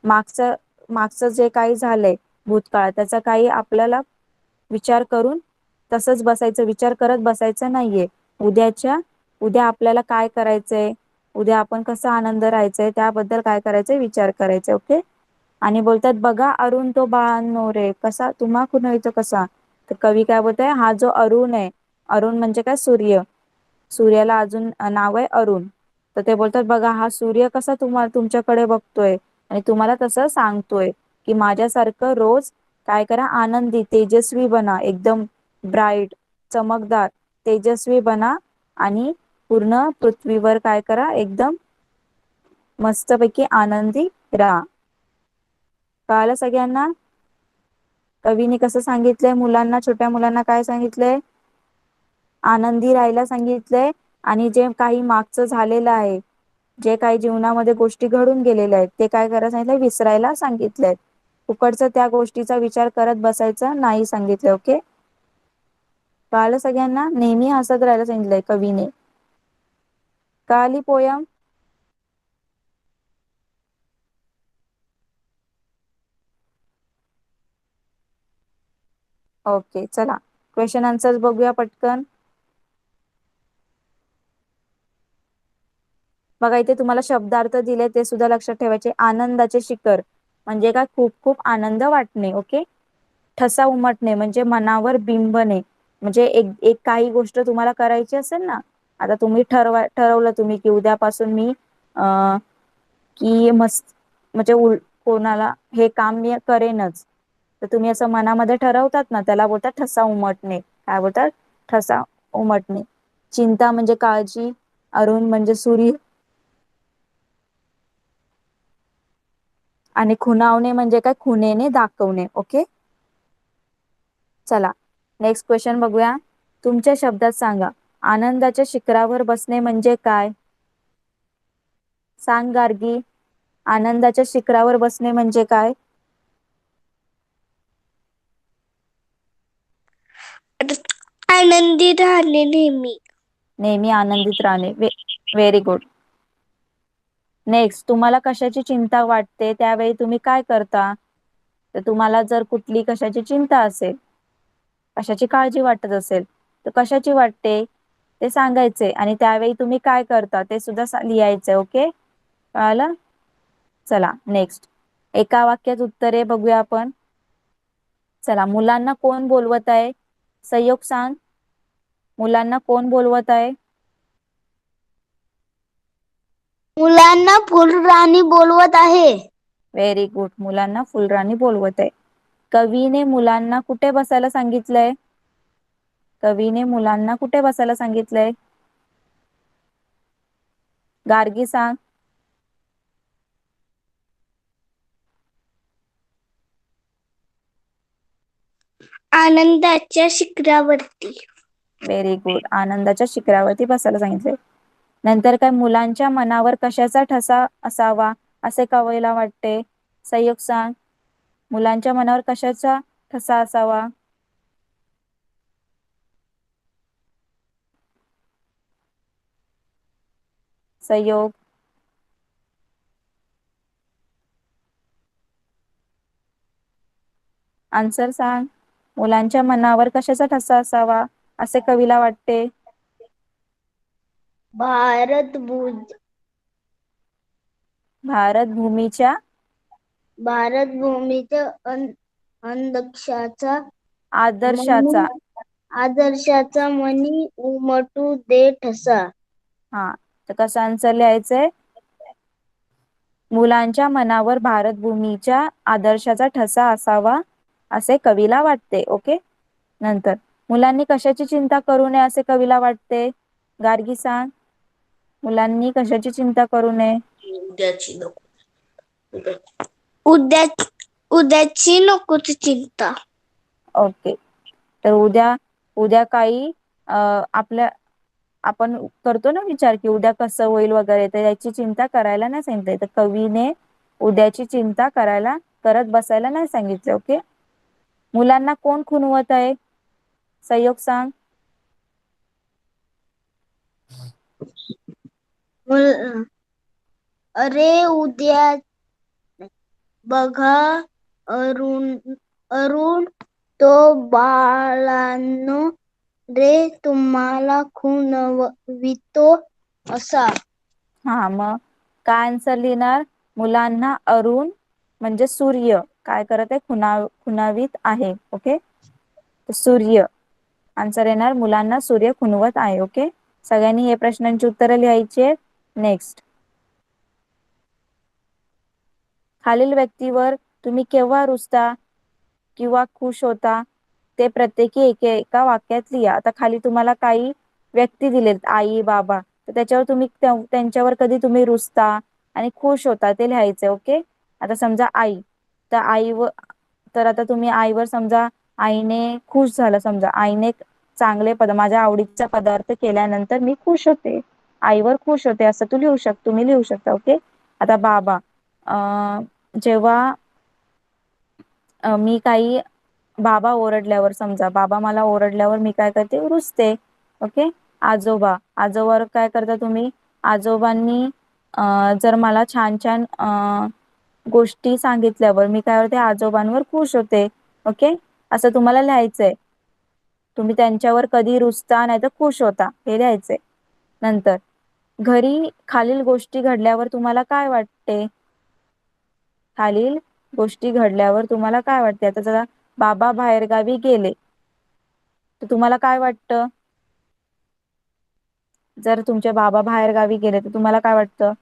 मागचं मागचं जे काही झालंय भूतकाळ, त्याचा काही आपल्याला विचार करून तसंच बसायचं, विचार करत बसायचं नाहीये. उद्या आपल्याला काय करायचंय, उद्या आपण कसा आनंद राहायचंय त्याबद्दल काय करायचंय, विचार करायचे. ओके. आणि बोलतात बघा अरुण तो बाळांनो रे, कसा तुम्हा खुणवितो कसा. तर कवी काय बोलताय, हा जो अरुण आहे, अरुण म्हणजे काय, सूर्य. सूर्याला अजून नाव आहे अरुण. तर ते बोलतात बघा हा सूर्य कसा तुमच्याकडे बघतोय आणि तुम्हाला तसं सांगतोय की माझ्यासारखं रोज काय करा, आनंदी तेजस्वी बना, एकदम ब्राईट चमकदार तेजस्वी बना आणि पूर्ण पृथ्वीवर काय करा, एकदम मस्तपैकी आनंदी राहा. कळालं सगळ्यांना. कवीने कसं सांगितलंय, मुलांना, छोट्या मुलांना काय सांगितलंय, आनंदी राहायला सांगितलंय. आणि जे काही मागचं झालेलं आहे, जे काही जीवनामध्ये गोष्टी घडून गेलेल्या आहेत ते काय करायला सांगितलंय, विसरायला सांगितलंय. फुकटचं त्या गोष्टीचा विचार करत बसायचा नाही सांगितलं. ओके. कळालं सगळ्यांना. नेहमी हसत राहायला सांगितलंय कवीने. कळाली पोयम. ओके. चला क्वेश्चन आन्सर्स बघूया पटकन. बघा इथे तुम्हाला शब्दार्थ दिले ते सुद्धा लक्षात ठेवायचे. आनंदाचे शिखर म्हणजे काय, खूप खूप आनंद वाटणे. ओके. ठसा उमटणे म्हणजे मनावर बिंबणे, म्हणजे एक काही गोष्ट तुम्हाला करायची असेल ना, आता तुम्ही ठरवलं तुम्ही की उद्यापासून मी की मस्त म्हणजे कोणाला हे काम मी करेनच, तर तुम्ही असं मनामध्ये ठरवतात ना, त्याला बोलतात ठसा उमटणे. काय बोलतात, ठसा उमटणे. चिंता म्हणजे काळजी, अरुण म्हणजे सूर्य, आणि खुणावणे म्हणजे काय, खुणेने दाखवणे. ओके. चला नेक्स्ट क्वेश्चन बघूया. तुमच्या शब्दात सांगा, आनंदाच्या शिखरावर बसणे म्हणजे काय. सांग गार्गी, आनंदाच्या शिखरावर बसणे म्हणजे काय. आनंदी राहणे नेहमी. नेहमी आनंदित राहणे. Very good. नेक्स्ट, तुम्हाला कशाची चिंता वाटते त्यावेळी तुम्ही काय करता. तर तुम्हाला जर कुठली कशाची चिंता असेल, कशाची काळजी वाटत असेल, तर कशाची वाटते ते सांगायचे आणि त्यावेळी तुम्ही काय करता ते सुद्धा लिहायचे. ओके. कळालं. चला नेक्स्ट, एका वाक्यात उत्तरे बघूया आपण. चला, मुलांना कोण बोलवत आहे, संयोग सांग. मुलांना कोण बोलवत आहे. मुलांना फुलराणी बोलवत आहे. Very good. मुलांना फुलराणी बोलवत आहे. कवीने मुलांना कुठे बसायला सांगितलंय. कवीने मुलांना कुठे बसायला सांगितलंय. गार्गी सांग. आनंदाच्या शिखरावरती. Very good. आनंदाच्या शिखरावरती बसायला सांगितले. नंतर काय, मुलांच्या मनावर कशाचा ठसा असावा असे कवीला वाटते. संयोग सांग. मुलांच्या मनावर कशाचा ठसा असावा. संयोग. आन्सर सांग. मुलांच्या मनावर कशाचा ठसा असावा असे कवीला वाटते. भारत भूमीच्या अंधक्षाचा आदर्शाचा. आदर्शाचा मनी उमटू दे ठसा. हा, तर कसं आन्सर लिहायचंय. मुलांच्या मनावर भारतभूमीच्या आदर्शाचा ठसा असावा असे कवीला वाटते. ओके. नंतर, मुलांनी कशाची चिंता करू नये असे कवीला वाटते. गार्गी सांग. मुलांनी कशाची चिंता करू नये. उद्याची नकोच चिंता. ओके. तर उद्या काही आपल्या आपण करतो ना विचार की उद्या कसं होईल वगैरे, तर याची चिंता करायला नाही सांगितलंय. तर कवीने उद्याची चिंता करायला करत बसायला नाही सांगितले. ओके. मुलांना कोण खुणवत आहे? संयोग सांग. अरे उद्या बघा अरुण अरुण तो बाळांनो रे तुम्हाला खुणवितो असा. हा, मग काय आन्सर लिहिणार? मुलांना अरुण म्हणजे सूर्य काय करत आहे? खुणावीत आहे. ओके. सूर्य आन्सर येणार, मुलांना सूर्य खुणवत आहे. ओके. सगळ्यांनी हे प्रश्नांची उत्तरं लिहायची आहेत. नेक्स्ट, खालील व्यक्तीवर तुम्ही केव्हा रुसता किंवा खुश होता ते प्रत्येकी एका वाक्यात लिहा. आता खाली तुम्हाला काही व्यक्ती दिलेत, आई बाबा, तर त्याच्यावर तुम्ही त्यांच्यावर कधी तुम्ही रुसता आणि खुश होता ते लिहायचे. ओके. आता समजा आई, तर तर आता तुम्ही आईवर समजा आईने खुश झालं, समजा आईने चांगले माझ्या आवडीचा पदार्थ केल्यानंतर मी खुश होते, आईवर खुश होते, असं तुम्ही लिहू शकता. ओके. आता बाबा, जेव्हा मी काही बाबा ओरडल्यावर, समजा बाबा मला ओरडल्यावर मी काय करते? रुसते. ओके. आजोबा, आजोबावर काय करता तुम्ही? आजोबांनी जर मला छान छान गोष्टी सांगितल्यावर मी काय होते? आजोबांवर खुश होते. ओके. असं तुम्हाला लिहायचंय. तुम्ही त्यांच्यावर कधी रुसता नाही तर खुश होता हे लिहायचंय. नंतर, घरी खालील गोष्टी घडल्यावर तुम्हाला काय वाटते? खालील गोष्टी घडल्यावर तुम्हाला काय वाटते? आता जरा बाबा बाहेरगावी गेले तर तुम्हाला काय वाटतं? जर तुमचे बाबा बाहेरगावी गेले तर तुम्हाला काय वाटतं?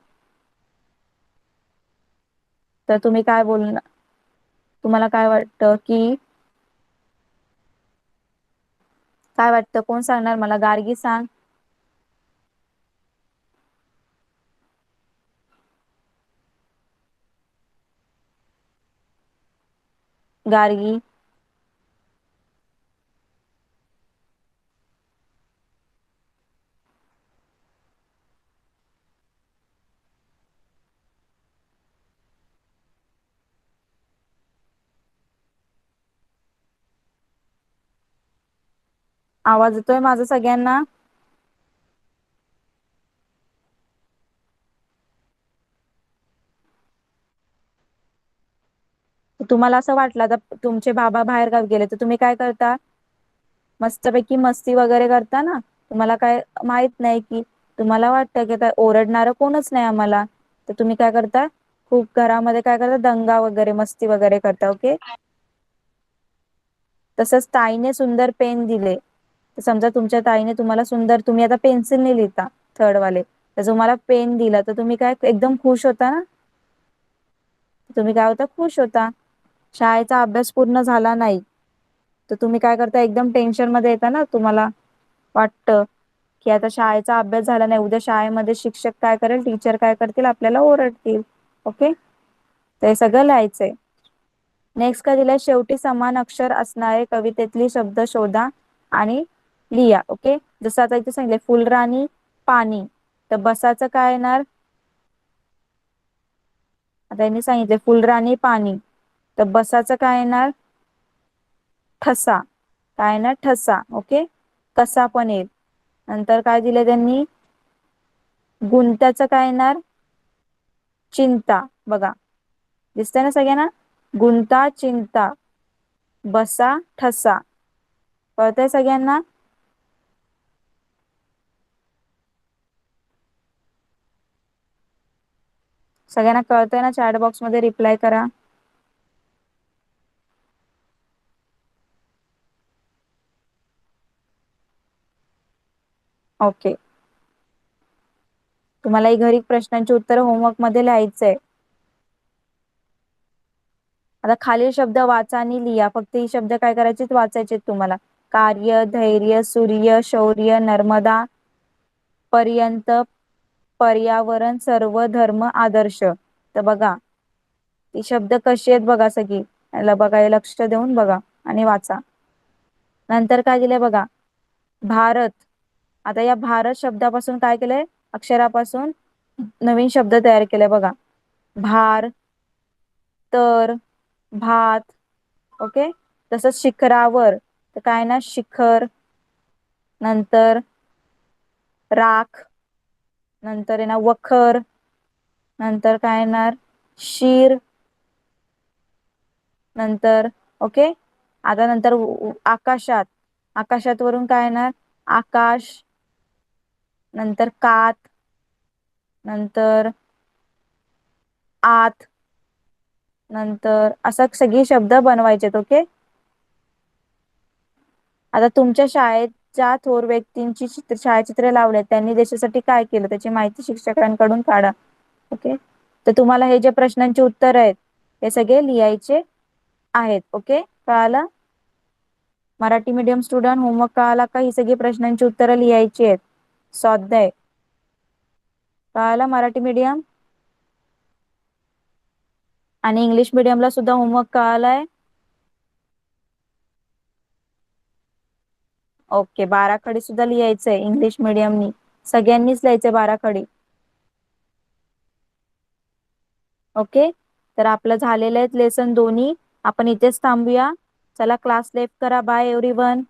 तर तुम्ही काय बोलणार? तुम्हाला काय वाटतं की काय वाटतं? कोण सांगणार मला? गार्गी सांग. गार्गी, आवाज येतोय माझा सगळ्यांना? तुम्हाला असं वाटलं आता तुमचे बाबा बाहेर गावी गेले तर तुम्ही काय करता? मस्तपैकी मस्ती वगैरे करता ना. तुम्हाला काय माहित नाही की तुम्हाला वाटतं की आता ओरडणारं कोणच नाही आम्हाला, तर तुम्ही काय करता? खूप घरामध्ये काय करता? दंगा वगैरे मस्ती वगैरे करता. ओके. तसंच ताईने सुंदर पेन दिले, तर समजा तुमच्या ताईने तुम्हाला सुंदर, तुम्ही आता पेन्सिलने लिहिता थर्ड वाले, तर तुम्हाला पेन दिला तर तुम्ही काय एकदम खुश होता ना. तुम्ही काय होता? खुश होता. शाळेचा अभ्यास पूर्ण झाला नाही तर तुम्ही काय करता? एकदम टेन्शन मध्ये येता ना. तुम्हाला वाटतं की आता शाळेचा अभ्यास झाला नाही, उद्या शाळेमध्ये शिक्षक काय करेल, टीचर काय करतील, आपल्याला ओरडतील. ओके. तर हे सगळं लिहायचंय. नेक्स्ट काय दिलंय? शेवटी समान अक्षर असणारे कवितेतली शब्द शोधा आणि लिहा. ओके. जसं आता इथे सांगितलं फुलराणी पाणी, तर बसाचं काय येणार? आता यांनी सांगितले फुलराणी पाणी, तर बसाचं काय येणार? ठसा. काय येणार? ठसा. ओके. कसा पण येईल. नंतर काय दिले त्यांनी? गुंत्याचं काय येणार? चिंता. बघा दिसतंय ना सगळ्यांना? गुंता चिंता, बसा ठसा. कळतंय सगळ्यांना? सगळ्यांना कळतंय ना? चॅट बॉक्स मध्ये रिप्लाय करा. ओके. तुम्हाला ही घरी प्रश्नांची उत्तर होमवर्क मध्ये लिहायचंय. आता खालील शब्द वाचा आणि लिहा. फक्त ही शब्द काय करायचे? वाचायचे तुम्हाला. कार्य, धैर्य, सूर्य, शौर्य, नर्मदा, पर्यंत, पर्यावरण, सर्व, धर्म, आदर्श. तर बघा ती शब्द कशी आहेत बघा सगळी. याला बघा, लक्ष देऊन बघा आणि वाचा. नंतर काय दिलंय बघा? भारत. आता या भारत शब्दापासून काय केलंय, अक्षरापासून नवीन शब्द तयार केलाय बघा. भार, तर, भात. ओके. तसंच शिखरावर तर काय ना, शिखर. नंतर राख. नंतर आहे ना वखर. नंतर काय येणार, शीर. नंतर ओके. आता नंतर आकाशात. आकाशात वरून काय येणार, आकाश. नंतर कात. नंतर आत. नंतर असं सगळी शब्द बनवायचे. ओके. आता तुमच्या शाळेच्या थोर व्यक्तींची छायाचित्रे लावलेत, त्यांनी देशासाठी काय केलं त्याची माहिती शिक्षकांकडून काढा. ओके. तर तुम्हाला हे जे प्रश्नांची उत्तर आहेत हे सगळे लिहायचे आहेत. ओके. कळालं? मराठी मीडियम स्टुडंट, होमवर्क कळाला का? ही सगळी प्रश्नांची उत्तरं लिहायची आहेत. स्वाध्याय कळाला? मराठी मीडियम आणि इंग्लिश मीडियमला सुद्धा होमवर्क कळालाय? ओके. बाराखडी सुद्धा लिहायचंय इंग्लिश मीडियमनी, सगळ्यांनीच लिहायचंय बाराखडी. ओके. तर आपलं झालेलं आहे लेसन दोन्ही. आपण इथेच थांबूया. चला क्लास लेफ्ट करा. Bye everyone.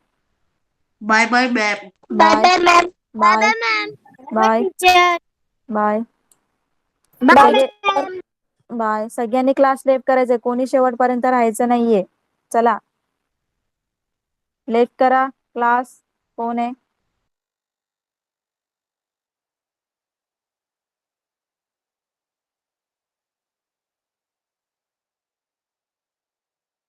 Bye bye ma'am. Bye bye bye ma'am. Bye bye bye ma'am. Bye teacher. Bye bye सगळे मॅम. बाय. सगळ्यांनी क्लास लेफ्ट करायचंय, कोणी शेवटपर्यंत राहायचं नाहीये. चला लेफ्ट करा क्लास. कोण आहे?